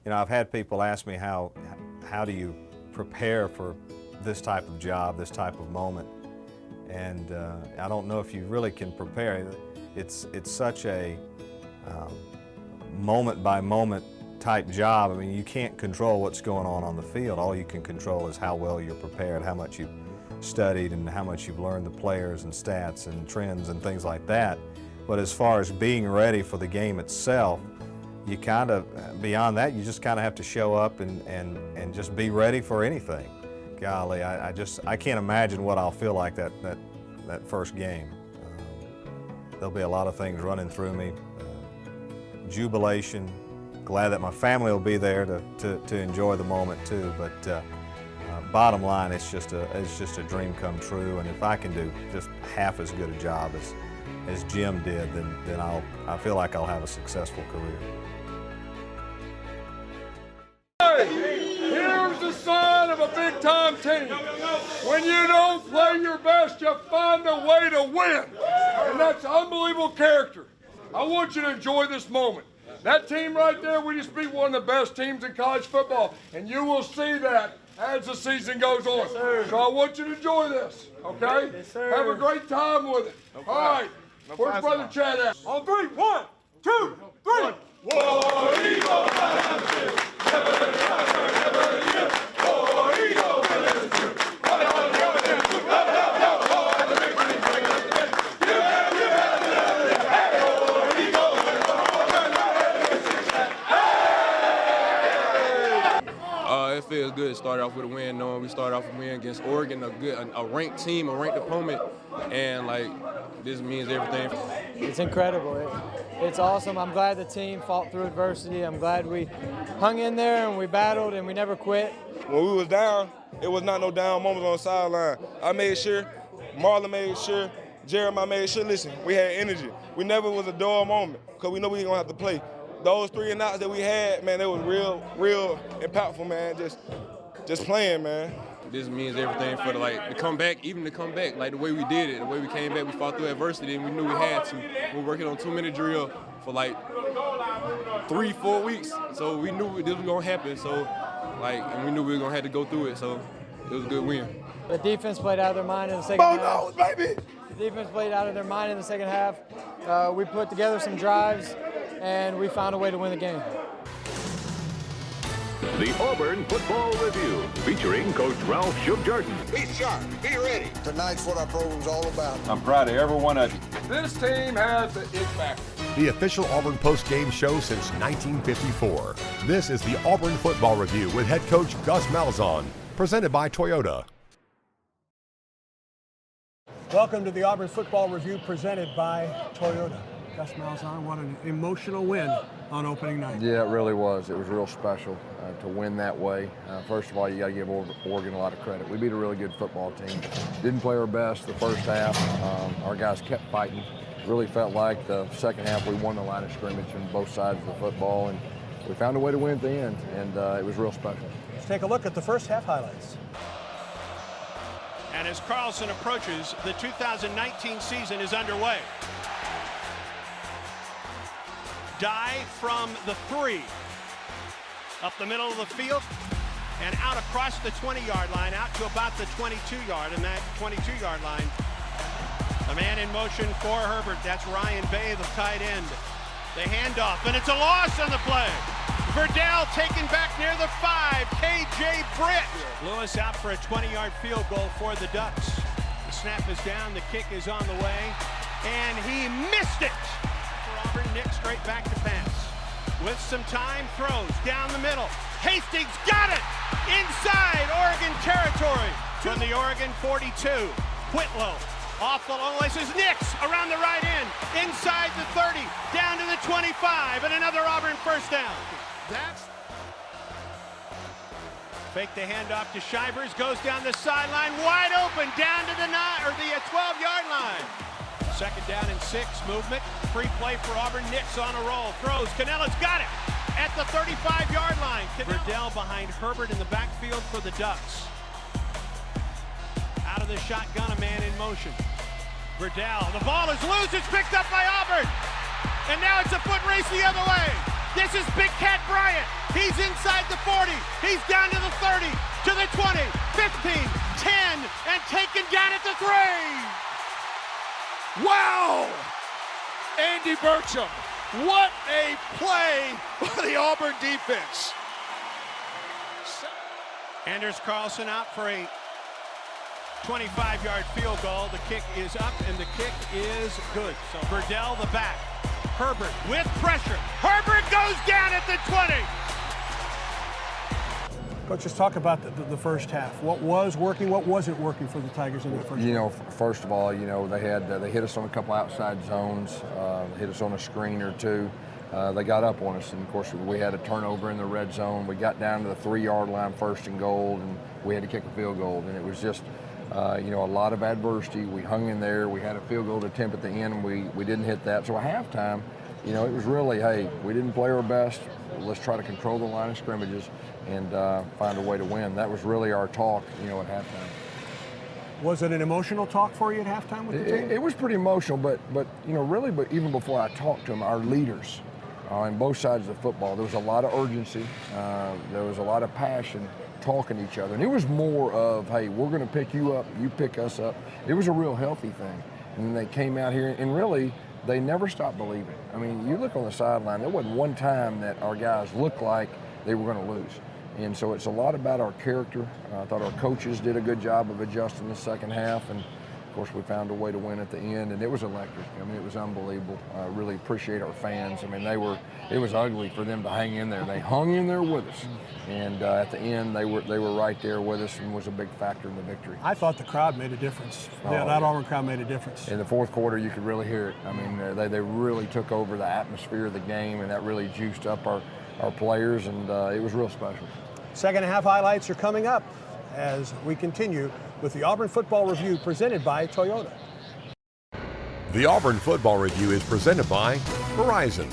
You know, I've had people ask me how do you prepare for this type of job, this type of moment, and I don't know if you really can prepare. It's such a moment by moment type job. I mean, you can't control what's going on the field. All you can control is how well you're prepared, how much you've studied, and how much you've learned the players and stats and trends and things like that. But as far as being ready for the game itself, you kind of, beyond that, you just kind of have to show up and just be ready for anything. Golly, I can't imagine what I'll feel like that first game. There'll be a lot of things running through me. Jubilation, glad that my family will be there to enjoy the moment too. But bottom line, it's just a dream come true. And if I can do just half as good a job as Jim did, then I feel like I'll have a successful career. Here's the sign of a big-time team. When you don't play your best, you find a way to win. And that's unbelievable character. I want you to enjoy this moment. That team right there, we just beat one of the best teams in college football. And you will see that as the season goes on. Yes, so I want you to enjoy this, okay? Yes, have a great time with it. All right. Where's Brother Chad at? On three. 1, 2, 3. War Eagle, never yield. War Eagle, It feels good to start off with a win, knowing we started off with a win against Oregon, a ranked team, a ranked opponent, and like this means everything. It's incredible. It's awesome. I'm glad the team fought through adversity. I'm glad we hung in there and we battled and we never quit. When we was down, it was not no down moments on the sideline. I made sure, Marlon made sure, Jeremiah made sure, listen, we had energy. We never was a dull moment because we know we were going to have to play. Those 3 and outs that we had, man, they was real impactful, man, just playing, man. This means everything for the comeback, even the comeback, like the way we did it, the way we came back, we fought through adversity, and we knew we had to. We were working on 2-minute drill for like 3-4 weeks, so we knew this was gonna happen. So, and we knew we were gonna have to go through it. So, it was a good win. The defense played out of their mind in the second half. Oh no, baby! The defense played out of their mind in the second half. We put together some drives, and we found a way to win the game. The Auburn Football Review, featuring Coach Ralph Shug-Jordan. Be sharp, be ready. Tonight's what our program's all about. I'm proud of every one of you. This team has the it factor. The official Auburn post-game show since 1954. This is the Auburn Football Review with head coach Gus Malzahn, presented by Toyota. Welcome to the Auburn Football Review presented by Toyota. Gus Malzahn, what an emotional win on opening night. Yeah, it really was. It was real special to win that way. First of all, you got to give Oregon a lot of credit. We beat a really good football team. Didn't play our best the first half. Our guys kept fighting. Really felt like the second half we won the line of scrimmage on both sides of the football, and we found a way to win at the end, and it was real special. Let's take a look at the first half highlights. And as Carlson approaches, the 2019 season is underway. Dive from the 3, up the middle of the field, and out across the 20-yard line, out to about the 22-yard, and that 22-yard line, a man in motion for Herbert. That's Ryan Bay, the tight end. The handoff, and it's a loss on the play. Verdell taken back near the 5, KJ Britt. Lewis out for a 20-yard field goal for the Ducks. The snap is down, the kick is on the way, and he missed it. Auburn, Nick straight back to pass. With some time, throws down the middle. Hastings got it! Inside Oregon territory from the Oregon 42. Whitlow off the low laces. Nix around the right end. Inside the 30. Down to the 25. And another Auburn first down. That's fake the handoff to Shivers. Goes down the sideline. Wide open. Down to the 12-yard line. Second down and 6, movement. Free play for Auburn. Nix on a roll. Throws. Canella's got it at the 35-yard line. Verdell behind Herbert in the backfield for the Ducks. Out of the shotgun, a man in motion. Verdell. The ball is loose. It's picked up by Auburn. And now it's a foot race the other way. This is Big Cat Bryant. He's inside the 40. He's down to the 30, to the 20, 15, 10, and taken down at the 3. Wow! Andy Burcham, what a play by the Auburn defense. Anders Carlson out for a 25-yard field goal. The kick is up, and the kick is good. So Burdell, the back. Herbert with pressure. Herbert goes down at the 20. Coach, just talk about the first half. What was working, what wasn't working for the Tigers in the first half? You know, first of all, you know, they hit us on a couple outside zones, hit us on a screen or two. They got up on us, and of course we had a turnover in the red zone. We got down to the 3-yard line, 1st and goal, and we had to kick a field goal. And it was just, you know, a lot of adversity. We hung in there. We had a field goal attempt at the end, and we didn't hit that. So at halftime, you know, it was really, hey, we didn't play our best. Let's try to control the line of scrimmages and find a way to win. That was really our talk, you know, at halftime. Was it an emotional talk for you at halftime with the team? It was pretty emotional, but you know, really, but even before I talked to them, our leaders on both sides of the football, there was a lot of urgency. There was a lot of passion talking to each other. And it was more of, hey, we're going to pick you up, you pick us up. It was a real healthy thing. And then they came out here, and really, they never stopped believing. I mean, you look on the sideline, there wasn't one time that our guys looked like they were going to lose. And so it's a lot about our character. I thought our coaches did a good job of adjusting the second half. And of course, we found a way to win at the end, and it was electric. I mean, it was unbelievable. I really appreciate our fans. I mean, it was ugly for them to hang in there. They hung in there with us. And at the end, they were right there with us and was a big factor in the victory. I thought the crowd made a difference. Yeah, that Auburn crowd made a difference. In the fourth quarter, you could really hear it. I mean, they really took over the atmosphere of the game, and that really juiced up our players, and it was real special. Second half highlights are coming up as we continue with the Auburn Football Review presented by Toyota. The Auburn Football Review is presented by Verizon.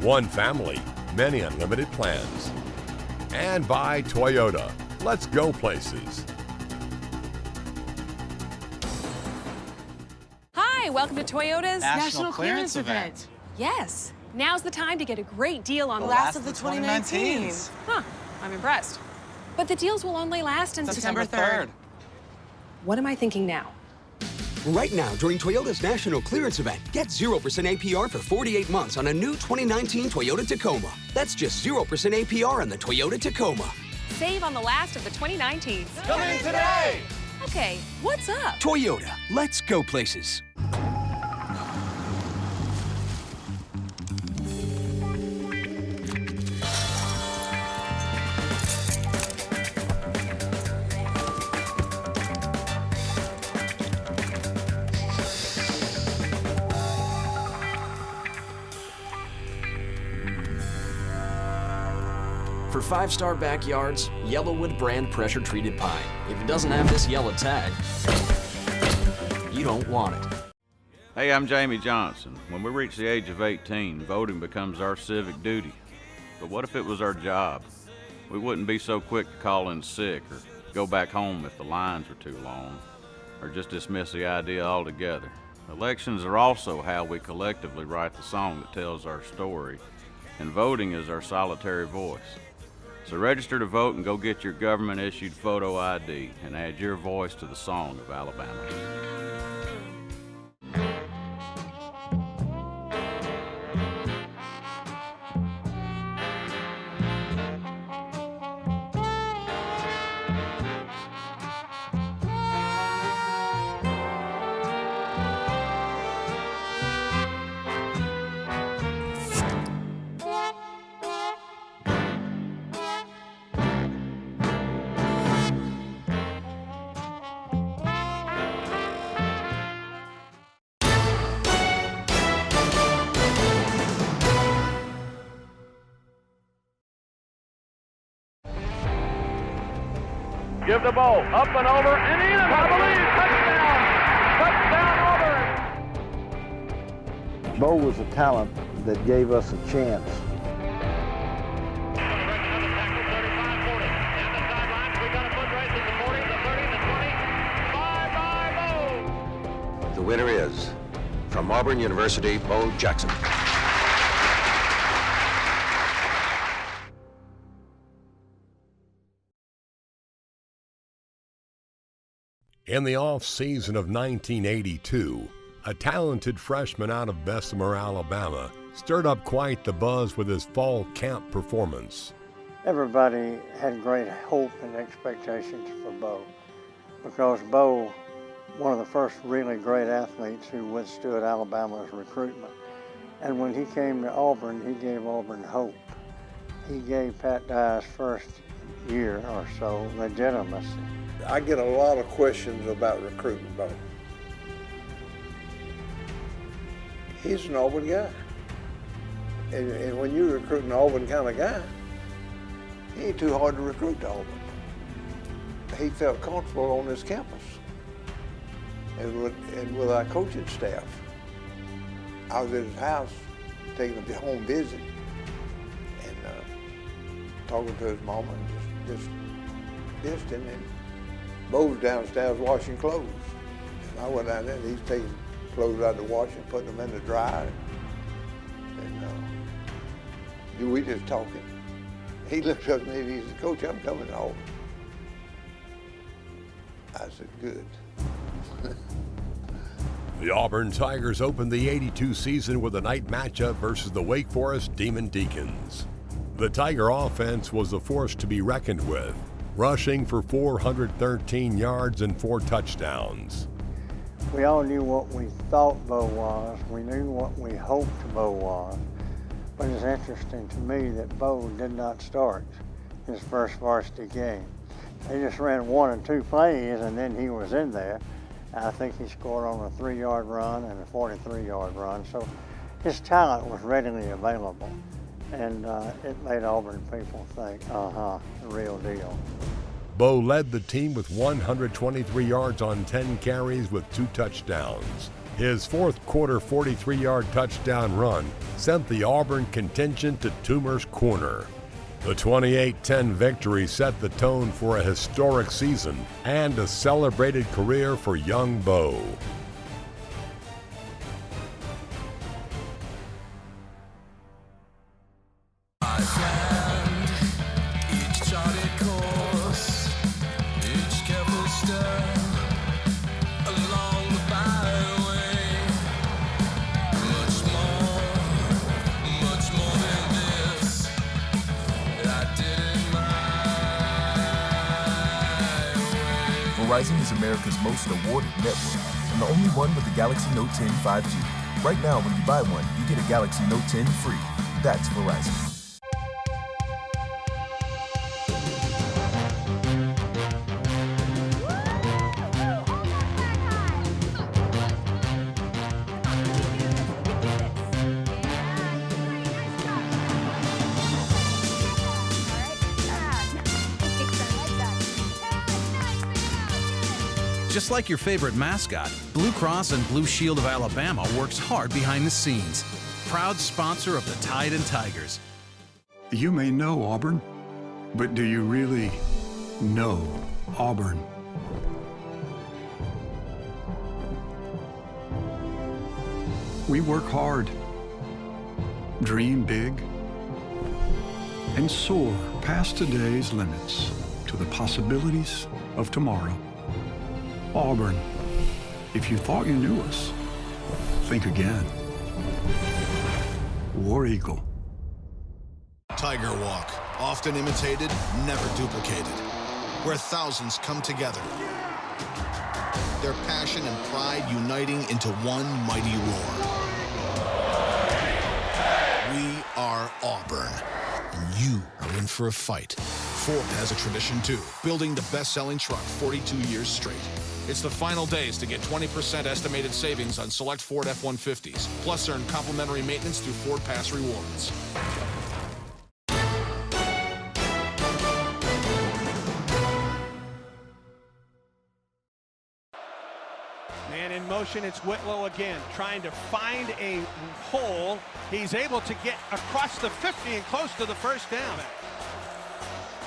One family, many unlimited plans. And by Toyota. Let's go places. Hi, welcome to Toyota's National Clearance Event. Yes, now's the time to get a great deal on the last of the 2019s. Huh, I'm impressed. But the deals will only last until September 3rd. What am I thinking now? Right now, during Toyota's National Clearance Event, get 0% APR for 48 months on a new 2019 Toyota Tacoma. That's just 0% APR on the Toyota Tacoma. Save on the last of the 2019s. Coming today! Okay, what's up? Toyota, let's go places. For 5-star backyards, Yellowwood brand pressure-treated pine. If it doesn't have this yellow tag, you don't want it. Hey, I'm Jamie Johnson. When we reach the age of 18, voting becomes our civic duty. But what if it was our job? We wouldn't be so quick to call in sick or go back home if the lines were too long, or just dismiss the idea altogether. Elections are also how we collectively write the song that tells our story, and voting is our solitary voice. So register to vote and go get your government-issued photo ID and add your voice to the song of Alabama. Give the ball up and over and in, I believe. Touchdown! Touchdown, Auburn! Bo was a talent that gave us a chance. The winner is, from Auburn University, Bo Jackson. In the off-season of 1982, a talented freshman out of Bessemer, Alabama, stirred up quite the buzz with his fall camp performance. Everybody had great hope and expectations for Bo, because Bo, one of the first really great athletes who withstood Alabama's recruitment. And when he came to Auburn, he gave Auburn hope. He gave Pat Dye's first year or so legitimacy. I get a lot of questions about recruiting Bo. He's an Auburn guy. And when you're recruiting an Auburn kind of guy, he ain't too hard to recruit to Auburn. He felt comfortable on this campus and with our coaching staff. I was at his house taking a home visit and talking to his mama and just visiting, and Bo's downstairs washing clothes. And I went down there and he's taking clothes out of the wash and putting them in the dryer. And we just talking. He looked up at me and he said, "Coach, I'm coming to Auburn." I said, "Good." The Auburn Tigers opened the '82 season with a night matchup versus the Wake Forest Demon Deacons. The Tiger offense was a force to be reckoned with, rushing for 413 yards and 4 touchdowns. We all knew what we thought Bo was. We knew what we hoped Bo was. But it's interesting to me that Bo did not start his first varsity game. They just ran 1 or 2 plays and then he was in there. I think he scored on a 3-yard run and a 43-yard run. So his talent was readily available. And it made Auburn people think, the real deal. Bo led the team with 123 yards on 10 carries with 2 touchdowns. His fourth quarter 43-yard touchdown run sent the Auburn contingent to Toomer's Corner. The 28-10 victory set the tone for a historic season and a celebrated career for young Bo. Verizon is America's most awarded network and the only one with the Galaxy Note 10 5G. Right now, when you buy one, you get a Galaxy Note 10 free. That's Verizon. Just like your favorite mascot, Blue Cross and Blue Shield of Alabama works hard behind the scenes. Proud sponsor of the Tide and Tigers. You may know Auburn, but do you really know Auburn? We work hard, dream big, and soar past today's limits to the possibilities of tomorrow. Auburn, if you thought you knew us, think again. War Eagle. Tiger Walk, often imitated, never duplicated, where thousands come together, their passion and pride uniting into one mighty roar. We are Auburn, and you are in for a fight. Ford has a tradition too, building the best-selling truck 42 years straight. It's the final days to get 20% estimated savings on select Ford F-150s, plus earn complimentary maintenance through Ford Pass Rewards. Man in motion, it's Whitlow again, trying to find a hole. He's able to get across the 50 and close to the first down.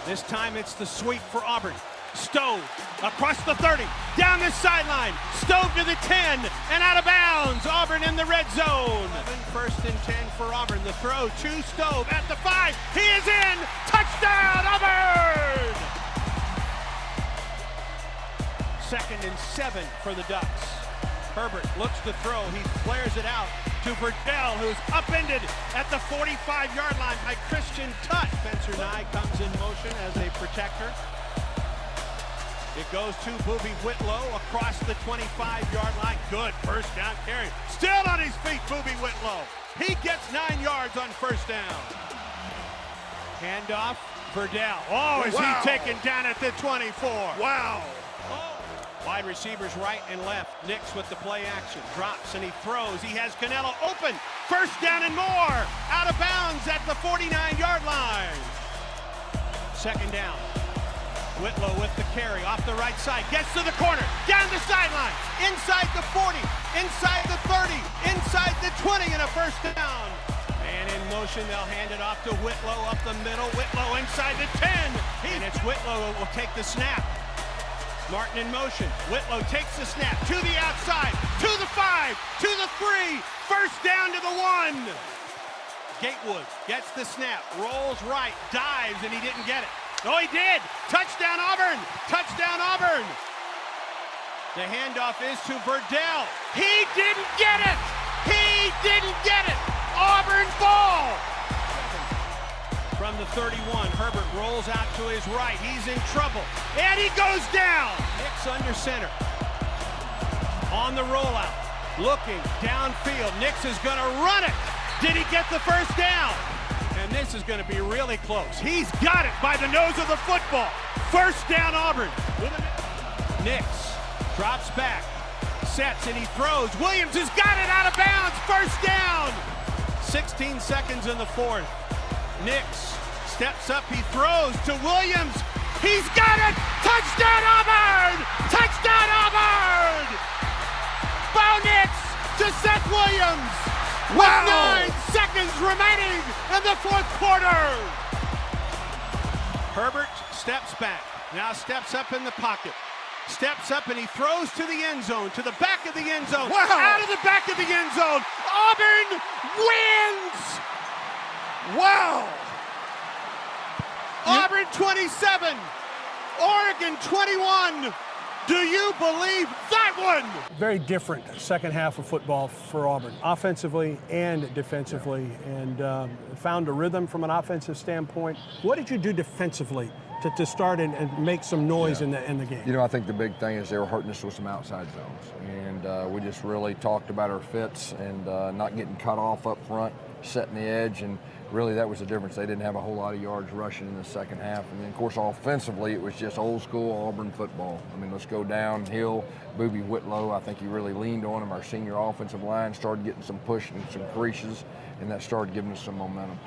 This time it's the sweep for Auburn. Stove across the 30, down the sideline, Stove to the 10, and out of bounds. Auburn in the red zone. 1st and 10 for Auburn. The throw to Stove at the 5. He is in. Touchdown, Auburn! 2nd and 7 for the Ducks. Herbert looks to throw. He flares it out to Verdell, who's upended at the 45-yard line by Christian Tutt. Spencer Nye comes in motion as a protector. It goes to Boobie Whitlow across the 25-yard line. Good first down carry. Still on his feet, Boobie Whitlow. He gets 9 yards on first down. Handoff, Verdell. Oh, is he taken down at the 24? Wow. Oh. Wide receivers right and left. Nix with the play action. Drops and he throws. He has Canelo open. First down and more. Out of bounds at the 49-yard line. 2nd down. Whitlow with the carry off the right side. Gets to the corner. Down the sideline. Inside the 40. Inside the 30. Inside the 20 and a first down. And in motion, they'll hand it off to Whitlow up the middle. Whitlow inside the 10. And it's Whitlow who will take the snap. Martin in motion. Whitlow takes the snap to the outside, to the 5, to the 3. First down to the 1. Gatewood gets the snap, rolls right, dives, and he didn't get it. Oh, he did. Touchdown Auburn. Touchdown Auburn. The handoff is to Verdell. He didn't get it. He didn't get it. Auburn ball. From the 31, Herbert rolls out to his right. He's in trouble, and he goes down. Nix under center. On the rollout, looking downfield. Nix is going to run it. Did he get the first down? And this is going to be really close. He's got it by the nose of the football. First down Auburn. Nix drops back, sets, and he throws. Williams has got it out of bounds. First down. 16 seconds in the 4th. Nix steps up, he throws to Williams. He's got it! Touchdown Auburn! Touchdown Auburn! Bo Nix to Seth Williams with 9 seconds remaining in the 4th quarter. Herbert steps back, now steps up in the pocket. Steps up and he throws to the end zone, to the back of the end zone. Out of the back of the end zone. Auburn wins! Wow! Auburn 27, Oregon 21. Do you believe that one? Very different second half of football for Auburn, offensively and defensively, and found a rhythm from an offensive standpoint. What did you do defensively to start and make some noise in the game? You know, I think the big thing is they were hurting us with some outside zones, and we just really talked about our fits and not getting cut off up front, setting the edge, and really that was the difference. They didn't have a whole lot of yards rushing in the second half, and then of course offensively it was just old school Auburn football. I mean, let's go downhill. Boobie Whitlow, I think he really leaned on him. Our senior offensive line started getting some push and some creases, and that started giving us some momentum.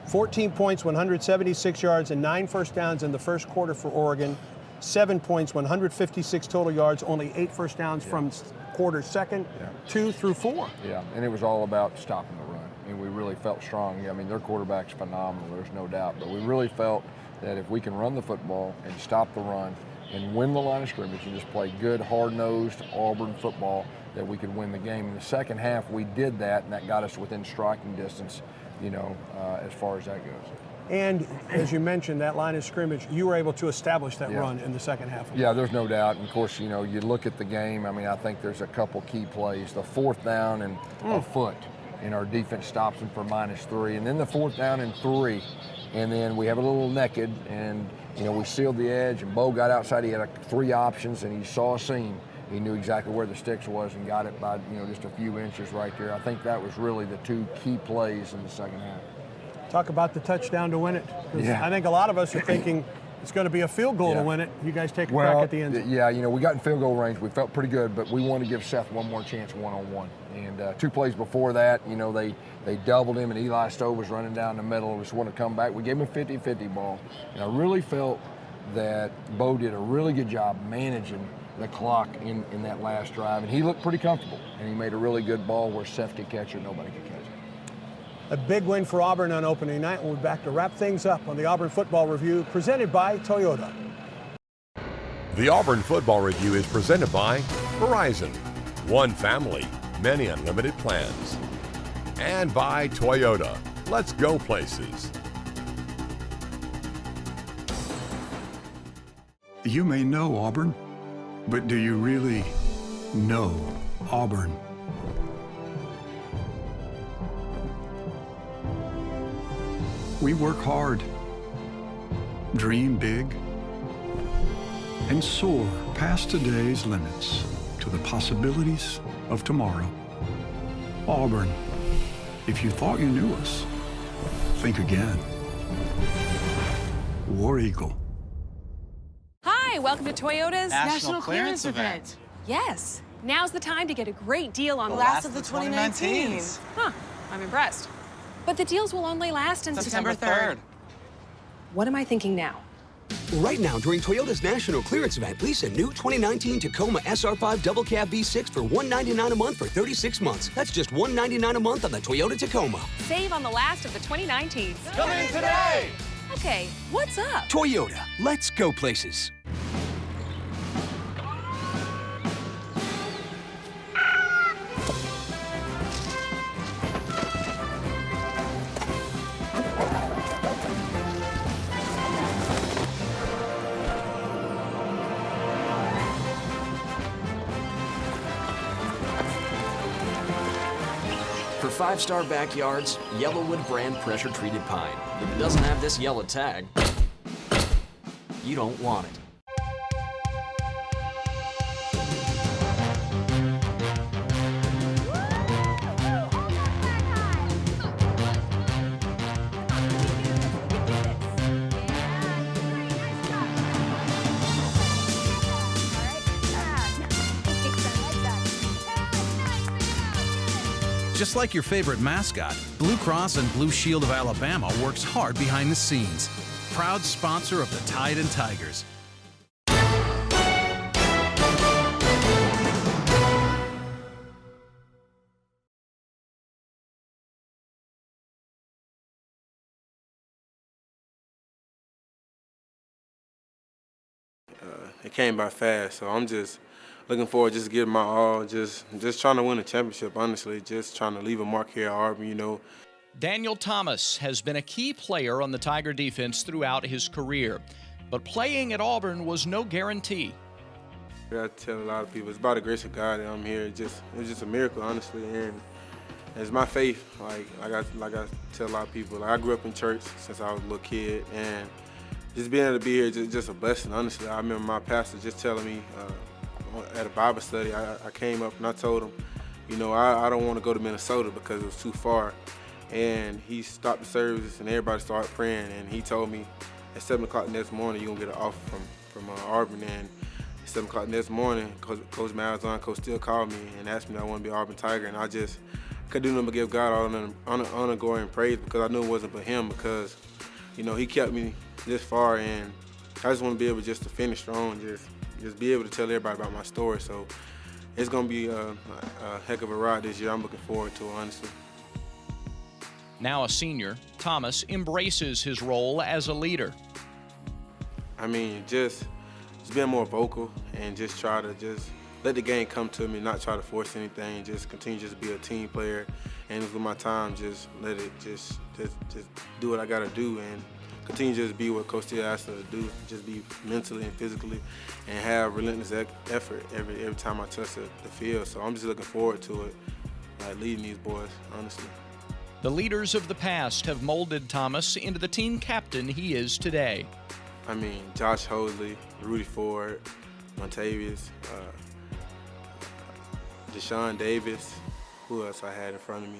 14 points, 176 yards, and 9 first downs in the first quarter for Oregon. 7 points, 156 total yards, only 8 first downs from quarter second, 2 through 4. Yeah, and it was all about stopping the run. And we really felt strong. I mean, their quarterback's phenomenal, there's no doubt. But we really felt that if we can run the football and stop the run and win the line of scrimmage and just play good, hard-nosed Auburn football, that we could win the game. In the second half, we did that, and that got us within striking distance, you know, as far as that goes. And as you mentioned, that line of scrimmage, you were able to establish that run in the second half. Yeah, there's no doubt. And of course, you know, you look at the game, I mean, I think there's a couple key plays. The 4th down and a foot, and our defense stops them for -3. And then the 4th down and 3. And then we have a little naked, and, you know, we sealed the edge, and Bo got outside. He had 3 options, and he saw a seam. He knew exactly where the sticks was and got it by, you know, just a few inches right there. I think that was really the 2 key plays in the second half. Talk about the touchdown to win it. I think a lot of us are thinking it's going to be a field goal to win it. You guys take a crack at the end zone. Yeah, you know, we got in field goal range. We felt pretty good, but we wanted to give Seth one more chance one-on-one. And 2 plays before that, you know, they doubled him, and Eli Stowe was running down the middle. Just wanted to come back. We gave him a 50-50 ball. And I really felt that Bo did a really good job managing the clock in that last drive. And he looked pretty comfortable, and he made a really good ball where Seth could catch it, nobody could catch it. A big win for Auburn on opening night. We'll be back to wrap things up on the Auburn Football Review, presented by Toyota. The Auburn Football Review is presented by Verizon. One family, many unlimited plans. And by Toyota. Let's go places. You may know Auburn, But do you really know Auburn? We work hard, dream big, and soar past today's limits to the possibilities of tomorrow. Auburn, if you thought you knew us, think again. War Eagle. Hi, welcome to Toyota's National Clearance Event. Yes, now's the time to get a great deal on The last of the 2019s. Huh, I'm impressed. But the deals will only last until September 3rd. What am I thinking now? Right now, during Toyota's National Clearance Event, lease a new 2019 Tacoma SR5 Double Cab V6 for $199 a month for 36 months. That's just $199 a month on the Toyota Tacoma. Save on the last of the 2019s. Coming today! Okay, what's up? Toyota, let's go places. For 5-star backyards, Yellowwood brand pressure-treated pine. If it doesn't have this yellow tag, you don't want it. Just like your favorite mascot, Blue Cross and Blue Shield of Alabama works hard behind the scenes. Proud sponsor of the Tide and Tigers. It came by fast, so I'm just looking forward, just giving my all, just trying to win a championship, honestly, just trying to leave a mark here at Auburn, you know. Daniel Thomas has been a key player on the Tiger defense throughout his career, but playing at Auburn was no guarantee. I tell a lot of people, it's by the grace of God that I'm here. It was just a miracle, honestly, and it's my faith. Like I tell a lot of people, I grew up in church since I was a little kid, and just being able to be here is just a blessing, honestly. I remember my pastor just telling me at a Bible study, I came up and I told him, you know, I don't want to go to Minnesota because it was too far. And he stopped the service and everybody started praying, and he told me at 7 o'clock the next morning you're going to get an offer from Auburn. And at 7 o'clock the next morning, Coach Malzahn, Coach still called me and asked me if I want to be Auburn Tiger. And I just couldn't do nothing but give God all honor, glory, and praise, because I knew it wasn't but him, because, you know, he kept me this far, and I just want to be able just to finish strong, just be able to tell everybody about my story. So it's going to be a heck of a ride this year. I'm looking forward to it, honestly. Now a senior, Thomas embraces his role as a leader. I mean, just being more vocal and just try to just let the game come to me, not try to force anything, just continue to be a team player, and with my time, just let it just do what I got to do, and continue to just be what Coach Steele asked us to do, just be mentally and physically, and have relentless effort every time I touch the field. So I'm just looking forward to it, leading these boys, honestly. The leaders of the past have molded Thomas into the team captain he is today. I mean, Josh Hosley, Rudy Ford, Montavious, Deshaun Davis, who else I had in front of me?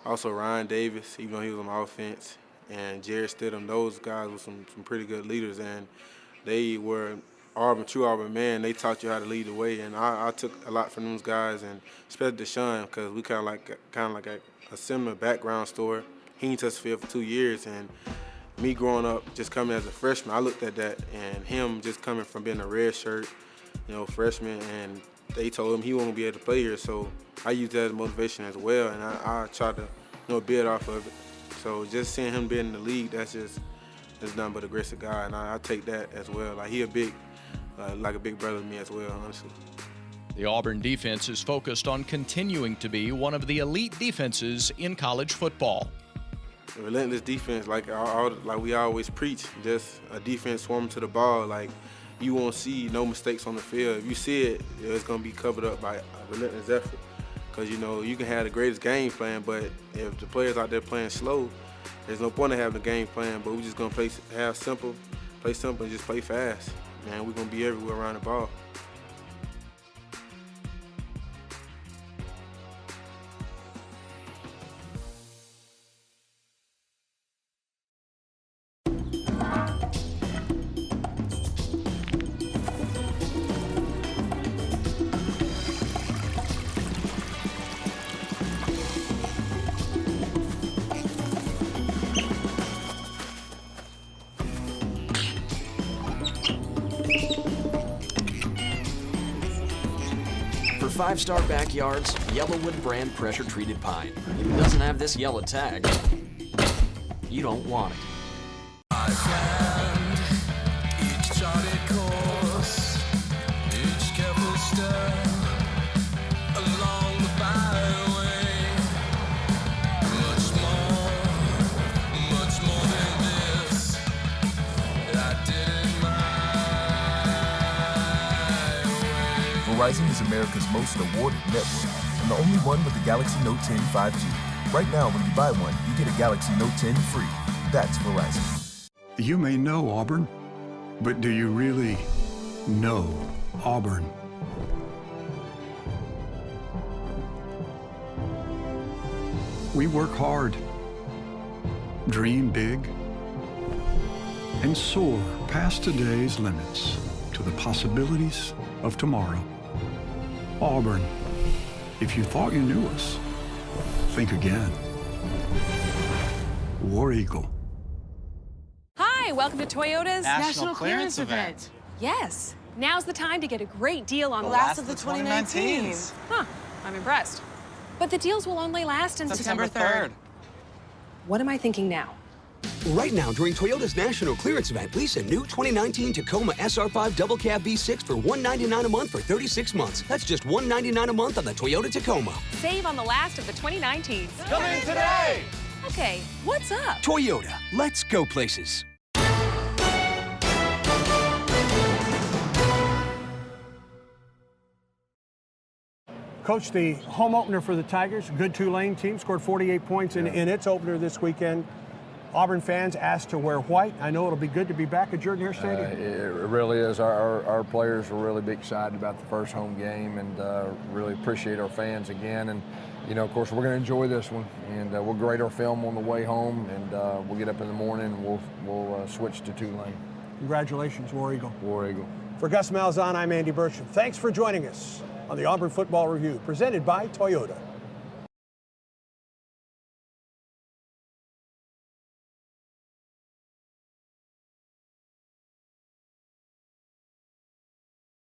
Also Ryan Davis, even though he was on the offense, and Jared Stidham. Those guys were some pretty good leaders, and they were true Auburn men. They taught you how to lead the way, and I took a lot from those guys, and especially Deshaun, because we kind of like a similar background story. He ain't touched the field for 2 years, and me growing up, just coming as a freshman, I looked at that, and him just coming from being a red shirt, freshman, and they told him he won't be able to play here, so I used that as motivation as well, and I tried to build off of it. So just seeing him being in the league, that's nothing but the grace of God, and I take that as well. Like, he a big brother to me as well, honestly. The Auburn defense is focused on continuing to be one of the elite defenses in college football. The relentless defense, like we always preach, just a defense swarming to the ball. Like, you won't see no mistakes on the field. If you see it, it's going to be covered up by a relentless effort. Because, you know, you can have the greatest game plan, but if the players out there playing slow, there's no point in having a game plan. But we're just going to play simple, and just play fast. Man, we're going to be everywhere around the ball. For 5-star backyards, Yellowwood brand pressure-treated pine. If it doesn't have this yellow tag, you don't want it. I planned each charted course, each careful step along the byway. Much more than this. I did it my way. Verizon is America's most awarded network and the only one with the Galaxy Note 10 5G. Right now, when you buy one, you get a Galaxy Note 10 free. That's Verizon. You may know Auburn, but do you really know Auburn? We work hard, dream big, and soar past today's limits to the possibilities of tomorrow. Auburn, if you thought you knew us, think again. War Eagle. Hi, welcome to Toyota's National Clearance Event. Yes, now's the time to get a great deal on The last of the 2019s. Huh, I'm impressed. But the deals will only last until September 3rd. What am I thinking now? Right now, during Toyota's National Clearance Event, lease a new 2019 Tacoma SR5 Double Cab V6 for $199 a month for 36 months. That's just $199 a month on the Toyota Tacoma. Save on the last of the 2019s. Coming today! Okay, what's up? Toyota, let's go places. Coach, the home opener for the Tigers, good Tulane team, scored 48 points in its opener this weekend. Auburn fans asked to wear white. I know it'll be good to be back at Jordan-Hare Stadium. It really is. Our players are really big excited about the first home game and really appreciate our fans again. And, you know, of course, we're going to enjoy this one. And we'll grade our film on the way home. And we'll get up in the morning and we'll switch to Tulane. Congratulations, War Eagle. War Eagle. For Gus Malzahn, I'm Andy Burcham. Thanks for joining us on the Auburn Football Review, presented by Toyota.